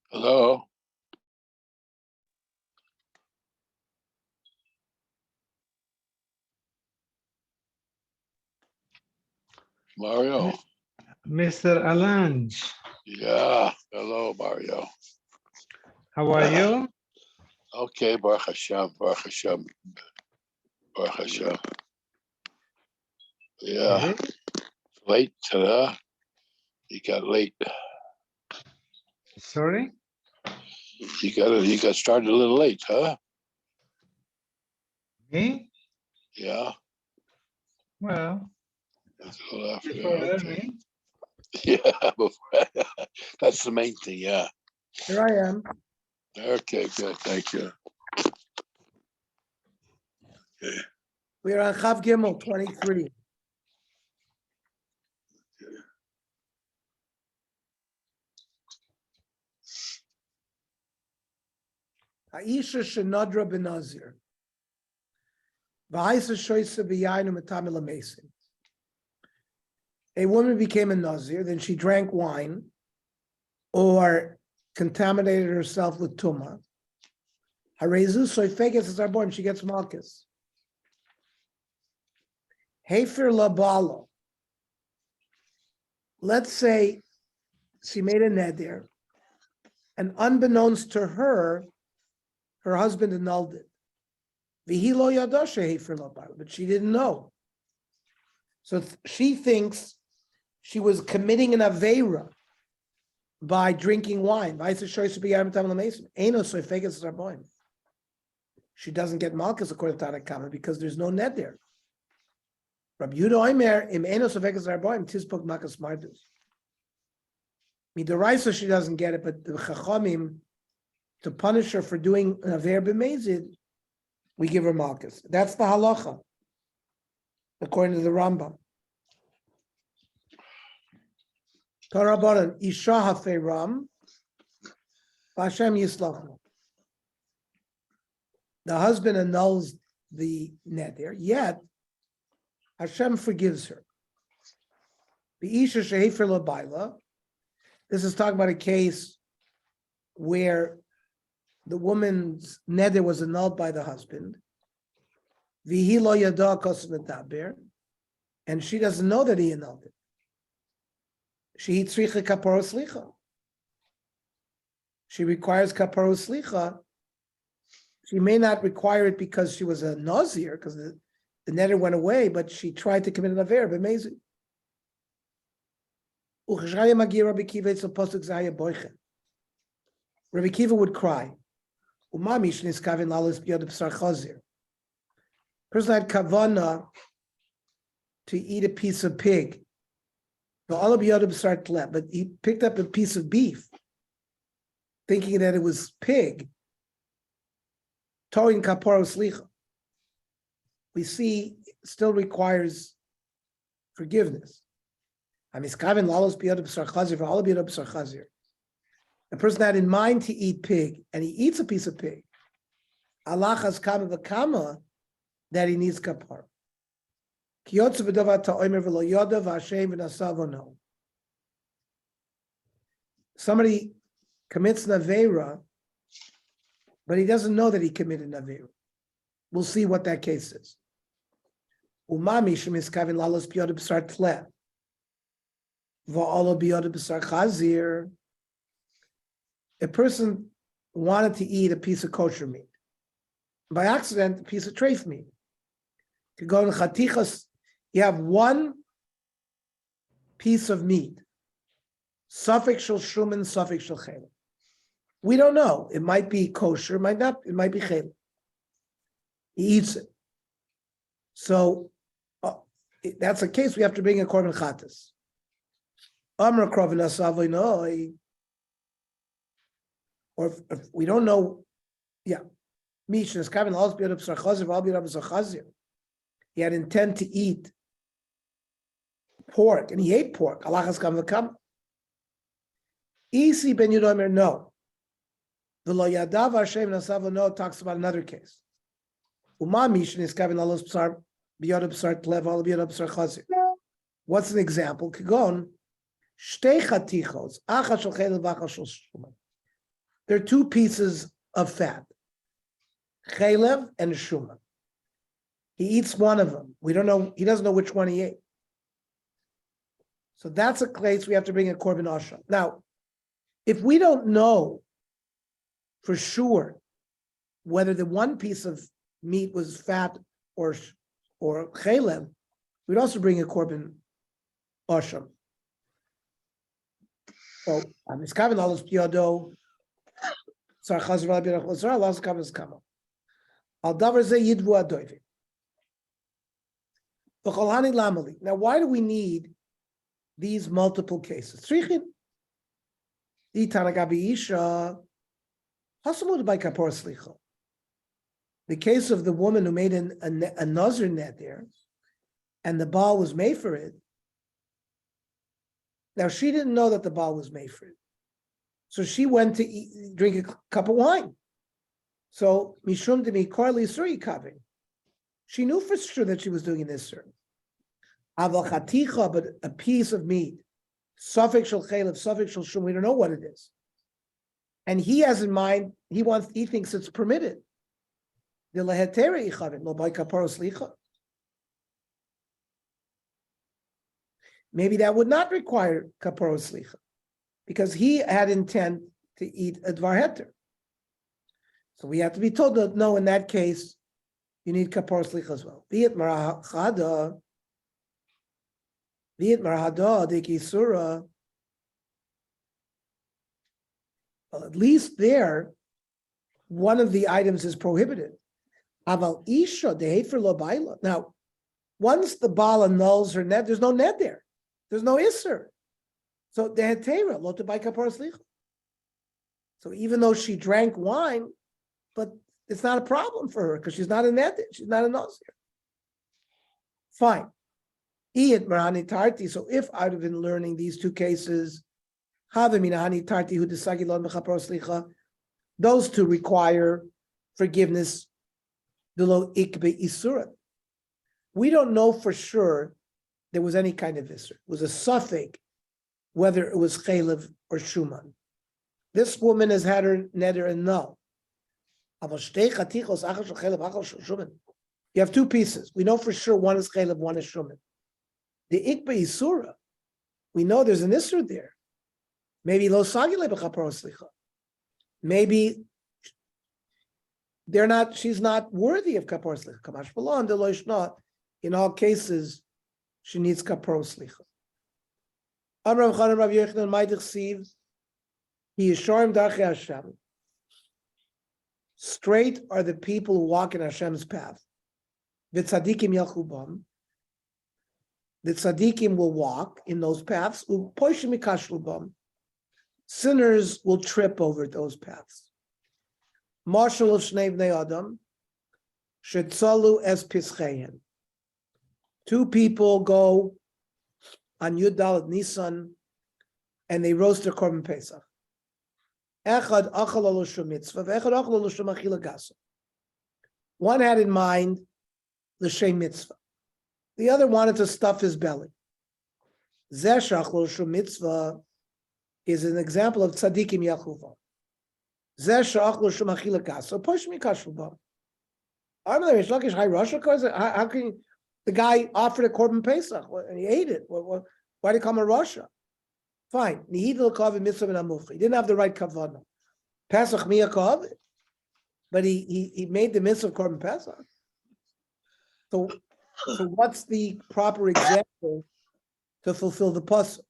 Hello. Mario. Mr. Alange, Yeah. Hello, Mario. how are you? Okay, Baruch Hashem, Baruch Hashem, Baruch Hashem. Yeah. Okay. Late today. You got late. Sorry? You got started a little late, huh? Me? Yeah. Well, It's a little after. before Okay. early. Yeah. That's the main thing. Yeah. Here I am. Okay. Good. Thank you. Okay. We're on Chav Gimel 23. Aisha Shenadra Benazir. V'haisa shoysa b'yainu metamil mason. A woman became a Nazir, then she drank wine or contaminated herself with tumah. Harezu soifeges is our boy, she gets malchus. Hefer labala. Let's say she made a neder, and unbeknownst to her, her husband annulled it. V'hilo yadasha hefer labala, but she didn't know. So she thinks she was committing an aveira by drinking wine. She doesn't get malchus according to Tanakama because there's no net there. Rabbi Yehuda Omer im eno sofekas arboim tizpok makas mardus. Midoraisa she doesn't get it, but the chachamim to punish her for doing an aver b'mezid, we give her malchus. That's the halacha according to the Rambam. Tarabanan isha hafeiram v'Hashem yislachu. The husband annuls the neder, yet Hashem forgives her. The isha shehefer labayla. This is talking about a case where the woman's neder was annulled by the husband. V'hi lo yada kos medaber, and she doesn't know that he annulled it. She tzricha kapara slicha. She requires kapara slicha. She may not require it because she was a nazir, because the neder went away, but she tried to commit an aver, but amazing. Rabbi Kiva would cry. Person had kavana to eat a piece of pig. But he picked up a piece of beef, thinking that it was pig. Toin kaparo slicha. We see still requires forgiveness. The person had in mind to eat pig, and he eats a piece of pig. Allah has kama v'kama that he needs kapara. Somebody commits an aveira, but he doesn't know that he committed an aveira. We'll see what that case is. A person wanted to eat a piece of kosher meat. By accident, a piece of treif meat. You go in chatichas, you have one piece of meat. Suffix shel shuman, suffix shel chel. We don't know. It might be kosher, it might not, it might be chel. He eats it. So that's a case we have to bring a korban chatas. Amar krovin asavoy, or if we don't know, yeah. Mishnas kavin al's biyad b'sar chazir, v'al biyad b'sar chazir. He had intent to eat pork, and he ate pork. Allah has come to come. Isi ben Yudomer, no. The lo yadav Hashem nasavo, no, talks about another case. Uma mishnas kavin al's b'sar biyad b'sar tlev, v'al biyad b'sar chazir. What's an example? Kigon shtei chatichos, achas shel chel v'achas shel shuman. There are two pieces of fat, chaylev and shuma. He eats one of them. We don't know, he doesn't know which one he ate. So that's a case we have to bring a korban asha. Now, if we don't know for sure whether the one piece of meat was fat or chaylev, we'd also bring a korban asha. So, miskaven alos yado, sar chazar al birach l'zar, alos kaven skama. Al davar ze yidvu adoivim. V'cholhani lamali. Now, why do we need these multiple cases? Tzrichin. Di tanagabi isha, hasamud by kapor slicha. The case of the woman who made a nazir net there, and the baal was made for it. Now, she didn't know that the baal was made for it. So she went to drink a cup of wine. So, mishum de mikor lisuri kaving. She knew for sure that she was doing this, sir. Aval chaticha, but a piece of meat. Suffix shel chaylev, suffix shel shum, we don't know what it is. And he has in mind, he thinks it's permitted. The lehetere ichavin, lo by kaparos licha. Maybe that would not require kaparos licha, because he had intent to eat a dvar heter. So we have to be told that no, in that case, you need kaparos licha as well. Viet marahada de kisura. Well, at least there, one of the items is prohibited. Aval isha dehefer lo baila. Now, once the baal annuls her net, there's no net there. There's no isser. So dehetera lo to buy kaparas licha. So even though she drank wine, but it's not a problem for her because she's not a net. She's not a nazir. Fine. Iyat marani tarti. So if I'd have been learning these two cases, havimina tarti hu desagilon mechaparas licha, those two require forgiveness. Delo ikbe isurat. We don't know for sure there was any kind of isur. It was a suffix, whether it was chaylev or shuman. This woman has had her neder and null. You have two pieces. We know for sure one is chaylev, one is shuman. The ikbe isura, we know there's an isur there. Maybe lo sagile b'chaparos licha. Maybe she's not worthy of kaparos licha. Kamash balon deloish not. In all cases, she needs kaparos licha. Amram Chanan Rav Yochanan Maidich Siv, he is shorim darchei Hashem. Straight are the people who walk in Hashem's path. V'tzadikim yalchu bam. The tzadikim will walk in those paths. U'poishim mikashlu bam. Sinners will trip over those paths. Marshal of Shnei Bnei Adam, Shetzalu es Pischeihen. Two people go on Yud Dalet Nisan, and they roast their korban Pesach. Echad achal lo shum mitzvah, ve'echad achal lo shum achila gasa. One had in mind the shem mitzvah. The other wanted to stuff his belly. Zeh shach lo shum mitzvah is an example of tzadikim yachuva. Zeh shach lo shum achila gasa. Push me kashubah. How can you? The guy offered a korban Pesach and he ate it. Why did he come a Russia? Fine. He didn't have the right kavanah. Pesach miyakav, but he made the mitzvah of korban Pesach. So what's the proper example to fulfill the pasuk?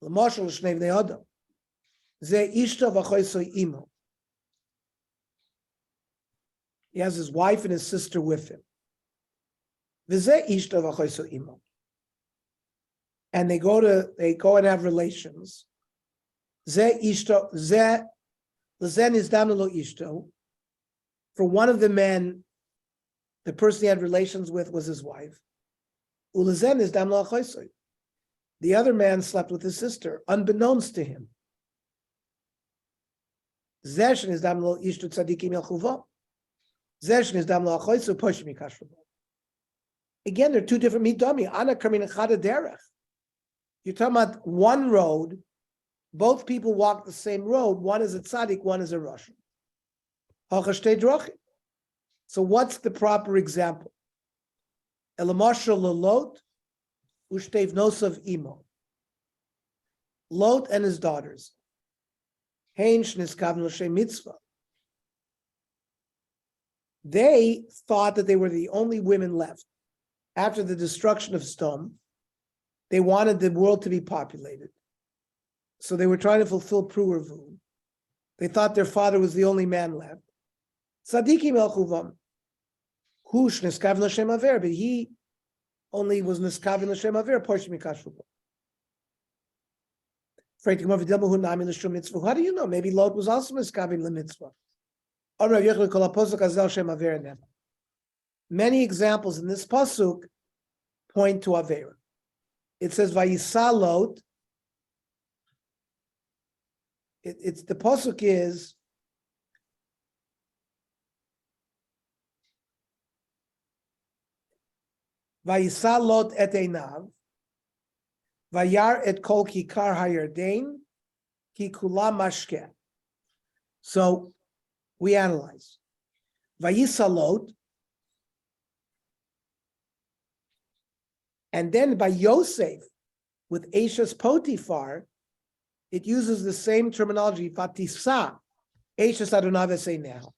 L'mashal shnei bnei adam. Ze ishta v'choisoi imo. He has his wife and his sister with him. And they go and have relations. For one of the men, the person he had relations with was his wife. The other man slept with his sister, unbeknownst to him. Again, there are two different midami. Ana kamin chada derech. You're talking about one road Both people walk the same road. One is a tzaddik, one is a rasha. So what's the proper example? Elamasha Lot Ushtev Nosav Imo. Lot and his daughters. Hein Shniskav Noshe Mitzvah. They thought that they were the only women left. After the destruction of Sdom, they wanted the world to be populated. So they were trying to fulfill Pruervu. They thought their father was the only man left. Tzadikim el chuvam. Hu shneskav l'shem aver, but he only was neskav l'shem aver, portion mikashvuba. How do you know? Maybe Lot was also neskav l'mitzvah. Many examples in this pasuk point to avera. It says vayisa Lot. It's the pasuk is vayisa Lot et einav vayar et kol kikar hayardain ki kula mashke. So we analyze vayisa Lot, and then by Yosef with Eishes Potiphar, it uses the same terminology, Vatisa, Eishes Adonav now.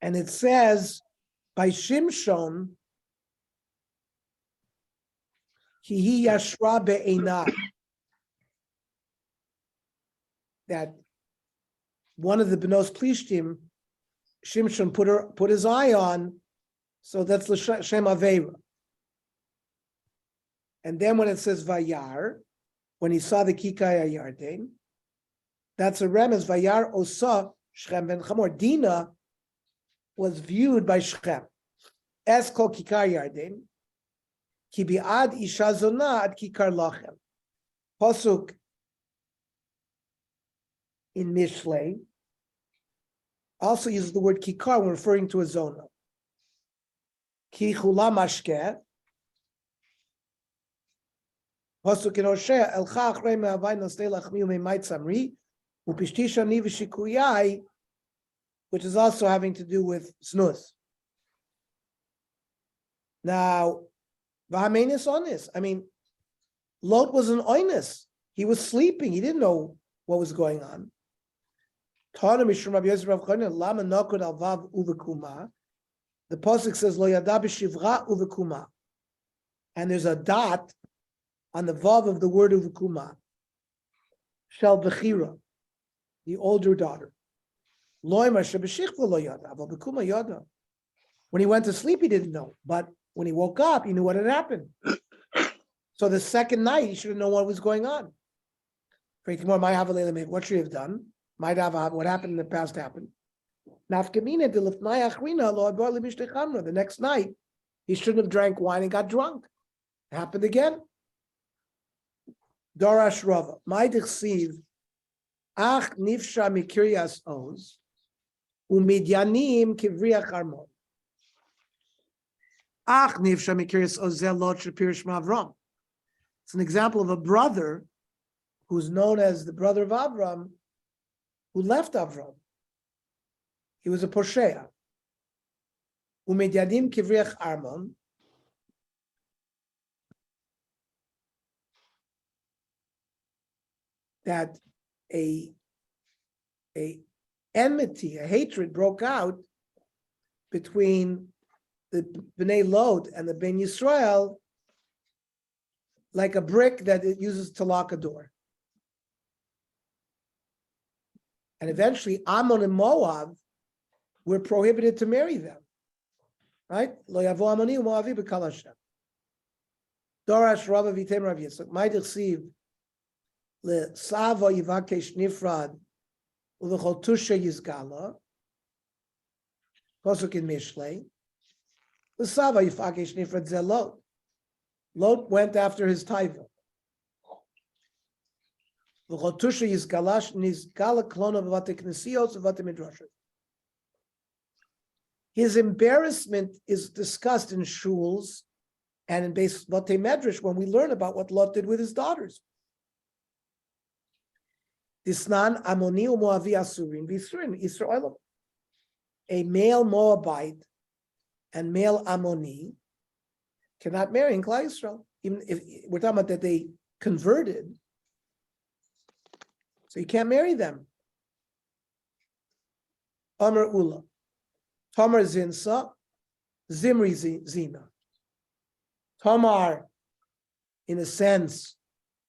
And it says, by Shimshon, Kihi Yashra Be'einav, that one of the Benos Plishtim, Shimshon put his eye on, so that's L'Shem Aveira. And then when it says Vayar, when he saw the Kikaya Yarden, that's a remez, Vayar Osa Shechem ben Chamor. Dinah was viewed by Shechem as Kol Kikar Yarden, Ki bi'ad isha zona ad kikar lachem. Pasuk in Mishlei also uses the word kikar when referring to a zona. Ki chula mashke. Pasuk in Hosea elcha achrei me'avai nosei lachmi u'meimai tzamri u'pishti shani v'shikuyai, which is also having to do with snus. Now, V'hameinus onis. I mean, Lot was an oinus. He was sleeping. He didn't know what was going on. The pasuk says lo yada b'shivra uvekuma, and there's a dot on the vav of the word uvekuma. Shel bechira, the older daughter. Loimar shebeshichva lo yada, aval bekuma yada. When he went to sleep, he didn't know, but when he woke up, he knew what had happened. So the second night, he should have known what was going on. What should he have done? What happened in the past happened. The next night, he shouldn't have drank wine and got drunk. It happened again. Dorash Rava. Ach nifsha mikiryas oz umidyanim kivriach armon. It's an example of a brother who's known as the brother of Avram, who left Avram. He was a Poshea. Umedyadim kivriach armon. That a enmity, a hatred broke out between the Bnei Lot and the Ben Yisrael, like a brick that it uses to lock a door. And eventually, Ammon and Moab were prohibited to marry them. Right? Lo yavo Ammoni u'Moavi b'kal Hashem. Dorash Rava v'tem Rav Yitzchak. May dichsiv le'sava yivakesh nifrad u'v'chol tusha yizgala. Pasuk in Mishlei. Lot went after his taiva. V'chotusha yizgalash nizgala klona v'vate knesios v'vate midrashos. His embarrassment is discussed in shuls and in base Vate Medrash when we learn about what Lot did with his daughters. Disnan Amoni u'Moavi Asurin v'Yisrael Israel. A male Moabite and male Ammoni cannot marry in Klal Yisrael. Even if we're talking about that they converted, so you can't marry them. Amr Ula, Tamar Zinsa, Zimri Zina. Tamar, in a sense,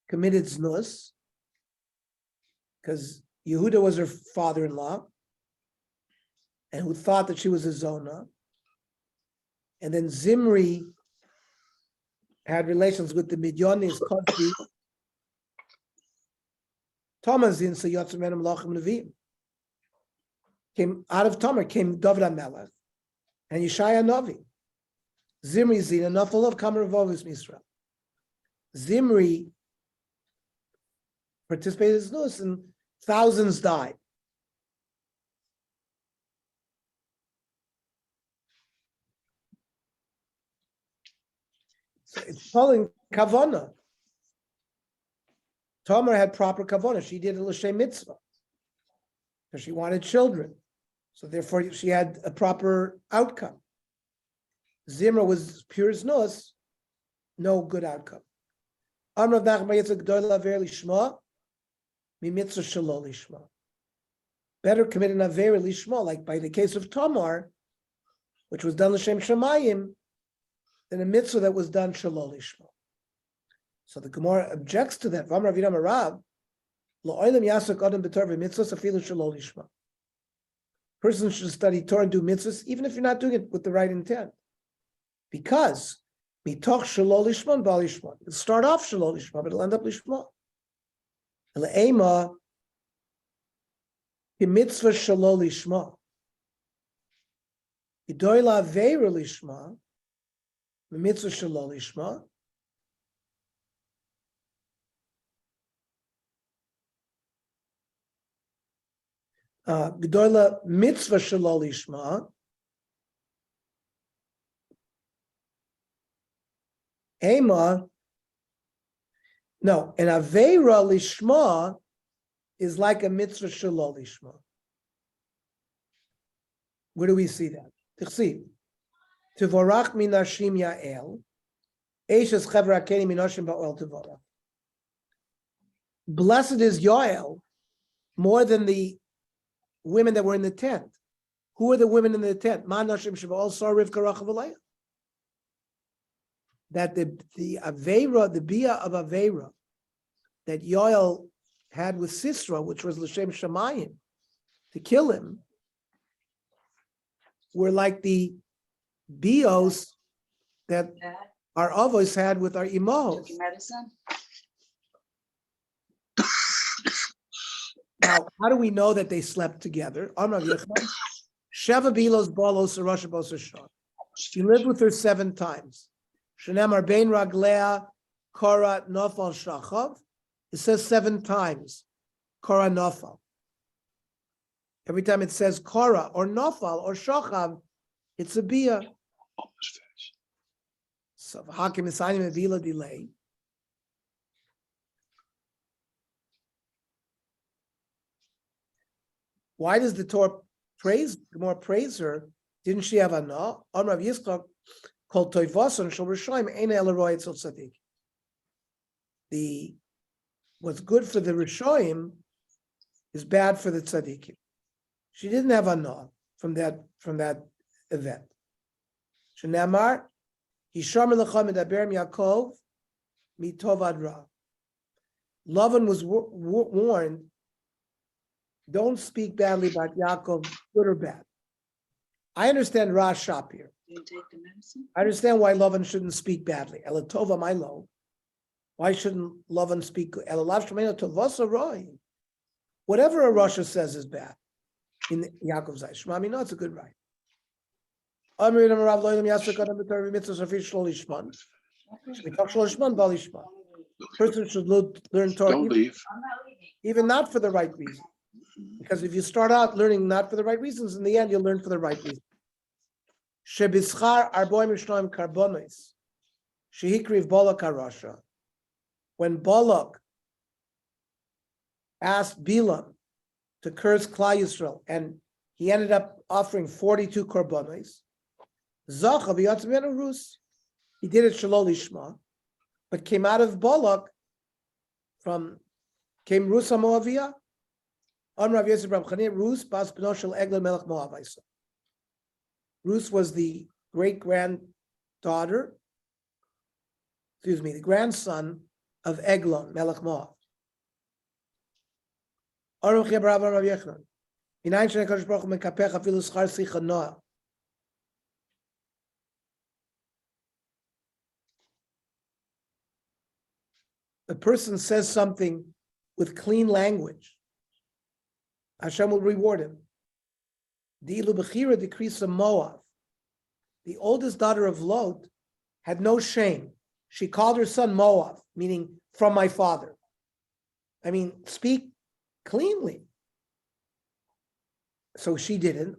committed znus because Yehuda was her father-in-law, and who thought that she was a zona. And then Zimri had relations with the Midyanis country. Tamazin Sayyatsumenim Lachim Levim. Came out of Tamar, came David HaMelech and Yeshaya Navi. Zimri Zina, Nafal of Kamar Vovis Misra. Zimri participated in Znus and thousands died. So it's calling kavana. Tamar had proper kavana. She did a l'shem mitzvah because she wanted children. So therefore, she had a proper outcome. Zimra was pure znus, no good outcome. Amrav Nachman Yitzchak G'dol Aver Lishma, mitzvah shelo lishma. Better commit an aver lishma, like by the case of Tamar, which was done l'shem shamayim, than a mitzvah that was done shelo lishma. So the Gemara objects to that. V'amar Aviram Arav, lo'olam yasok adam b'torah v'mitzvos afilu shelo lishma. Person should study Torah and do mitzvahs, even if you're not doing it with the right intent. Because mitoch shelo lishma and bal lishma. It'll start off shelo lishma, but it'll end up lishma. Le'ema mitzvah shelo lishma. Idoy la'aveira lishma. Mitzvah shelo lishma. G'dola mitzvah shelo lishma. Ema. No, an aveira lishma is like a mitzvah shelo lishma. Where do we see that? Tichsi. Tivorach minashim ya'el. Eishes chevra keni minashim ba'ol tivorach. Blessed is Yoel more than the women that were in the tent. Who are the women in the tent? Ma nashim sheba'ol sar Rivka Rachel v'Leah. That the Aveira, the Bia of Aveira, that Yoel had with Sisra, which was L'Shem Shamayim, to kill him, were like the Bios that our Avos had with our Imahos. Now, how do we know that they slept together? Sheva Bilos Balos Sarasha Bosashah. She lived with her 7 times. Shenemar Bein Raglea Kora Nofal Shachav. It says 7 times. Kora Nofal. Every time it says Kora or Nofal or Shachav, it's a Bia. So Hakim Isainim Avila delay. Why does the Torah praise her? Didn't she have a no? Amrav Yitzchak called Toivason Shel Rishayim Ein El Roy Etzel Tzadik. What's good for the Rishayim is bad for the Tzadikim. She didn't have a no from that event. Shenamar Yisham Lechem Medaber Yaakov Mitov Ad Ra. Lavan was warned. Don't speak badly about Yaakov, good or bad. I understand Rash Shap here. You take the medicine? I understand why Lavan shouldn't speak badly. Elatova Milo. Why shouldn't Lavan speak good? Elalav Shemena Tovasa Roy. Whatever a Rasha says is bad in Yaakov's eyes. Shmami, no, it's a good right. Amir Rav Loilam Yasser Kadam B'Torah Mitzvah Shafir Shlol Ishman. We talk Shlol Ishman, Bal Ishman. Person should learn Torah, Don't leave. even not for the right reason. Because if you start out learning not for the right reasons, in the end you'll learn for the right reason. Shebischar arboim mishnoim karbonos, shehikriv Balak harasha. When Balak asked Bilam to curse Klal Yisrael, and he ended up offering 42 korbanos, Zacha v'yatzim mimenu rus. He did it shalol lishma, but came out of Balak came Rus HaMoaviyah. Rav Yosef Rav Chanina, Rus bas bno shel Eglon melech Moav. Rus was the the grandson of Eglon melech Moav. Aruch Yebrav Rav Yechon. Minayin shenei Kadosh Baruch Hu mekapech afilu schar sicha noah. A person says something with clean language, Hashem will reward him. Di'ilu b'chira decrease of Moab. The oldest daughter of Lot had no shame. She called her son Moab, meaning from my father. I mean, speak cleanly. So she didn't.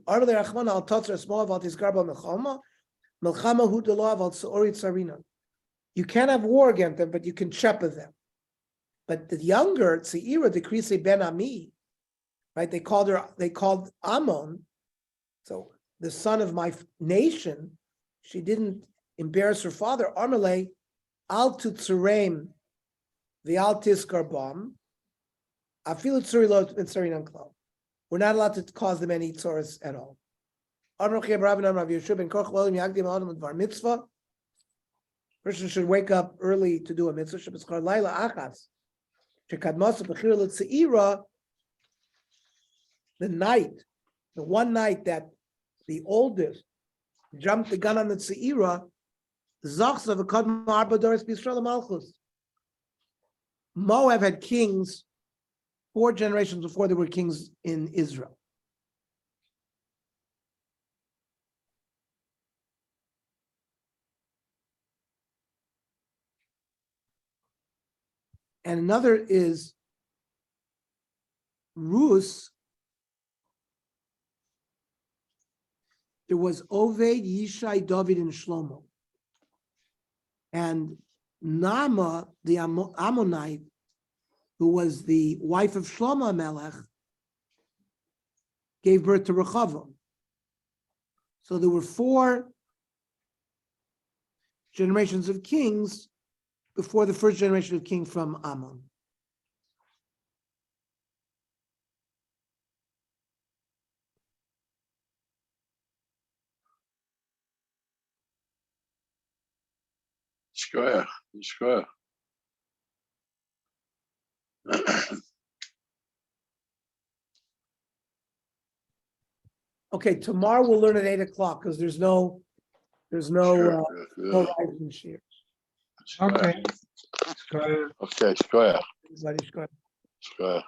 You can't have war against them, but you can shepherd them. But the younger Tzeira decrease ben Ami, right? They called Ammon, so the son of my nation. She didn't embarrass her father. Armele al tutzurem v'al tiskarbam afilu tzuri tzarinan klal. We're not allowed to cause them any tzoros at all. Person should wake up early to do a mitzvah. The one night that the oldest jumped the gun on the Tzeira, Moab had kings 4 generations before there were kings in Israel. And another is Rus. There was Oved, Yishai, David, and Shlomo. And Naamah, the Ammonite, who was the wife of Shlomo Melech, gave birth to Rechavam. So there were 4 generations of kings before the first generation of king from Ammon. Square. Okay, tomorrow we'll learn at 8 o'clock because there's no rising shear. Okay. Square. Okay, square. Everybody's good. Square.